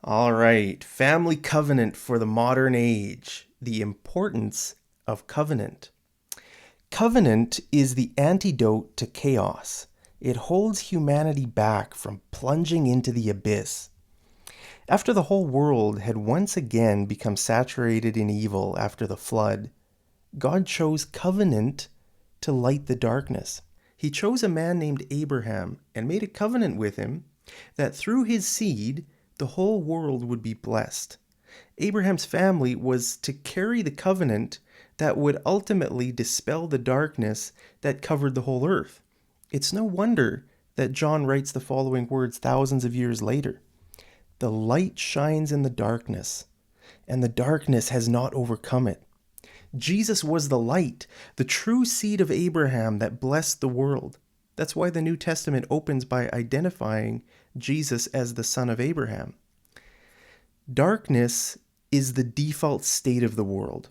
All right, family covenant for the modern age. The importance of covenant. Covenant is the antidote to chaos. It holds humanity back from plunging into the abyss. After the whole world had once again become saturated in evil after the flood, God chose covenant to light the darkness. He chose a man named Abraham and made a covenant with him that through his seed the whole world would be blessed. Abraham's family was to carry the covenant that would ultimately dispel the darkness that covered the whole earth. It's no wonder that John writes the following words thousands of years later: "The light shines in the darkness, and the darkness has not overcome it." Jesus was the light, the true seed of Abraham that blessed the world. That's why the New Testament opens by identifying Jesus as the son of Abraham. Darkness is the default state of the world.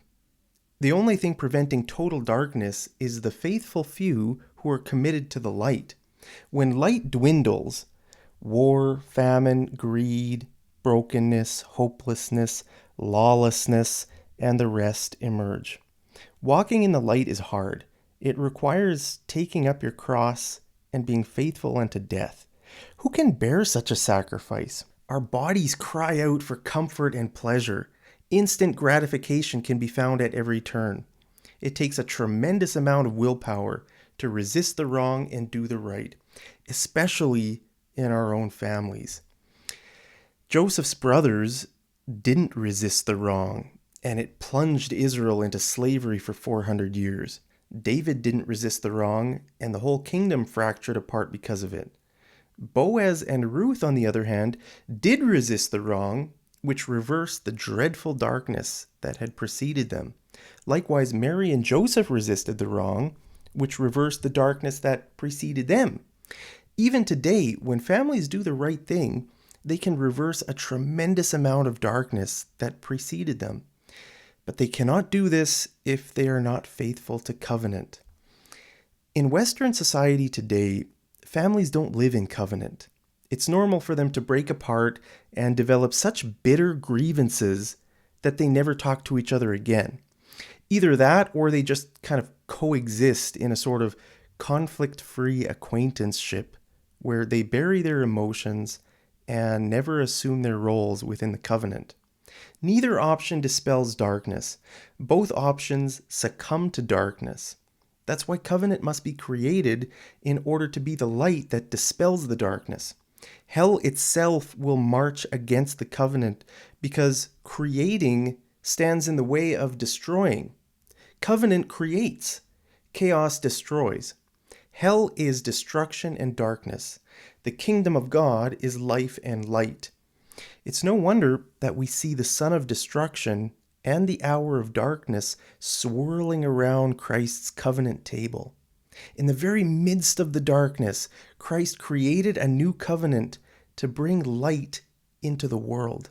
The only thing preventing total darkness is the faithful few who are committed to the light. When light dwindles, war, famine, greed, brokenness, hopelessness, lawlessness, and the rest emerge. Walking in the light is hard. It requires taking up your cross and being faithful unto death. Who can bear such a sacrifice? Our bodies cry out for comfort and pleasure. Instant gratification can be found at every turn. It takes a tremendous amount of willpower to resist the wrong and do the right, especially in our own families. Joseph's brothers didn't resist the wrong, and it plunged Israel into slavery for 400 years. David didn't resist the wrong, and the whole kingdom fractured apart because of it. Boaz and Ruth, on the other hand, did resist the wrong, which reversed the dreadful darkness that had preceded them. Likewise, Mary and Joseph resisted the wrong, which reversed the darkness that preceded them. Even today, when families do the right thing, they can reverse a tremendous amount of darkness that preceded them. But they cannot do this if they are not faithful to covenant. In Western society today, families don't live in covenant. It's normal for them to break apart and develop such bitter grievances that they never talk to each other again. Either that or they just kind of coexist in a sort of conflict-free acquaintanceship where they bury their emotions and never assume their roles within the covenant. Neither option dispels darkness. Both options succumb to darkness. That's why covenant must be created in order to be the light that dispels the darkness. Hell itself will march against the covenant because creating stands in the way of destroying. Covenant creates, chaos destroys. Hell is destruction and darkness. The kingdom of God is life and light. It's no wonder that we see the son of destruction and the hour of darkness swirling around Christ's covenant table. In the very midst of the darkness, Christ created a new covenant to bring light into the world.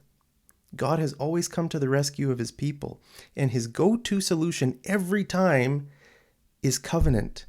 God has always come to the rescue of his people, and his go-to solution every time is covenant.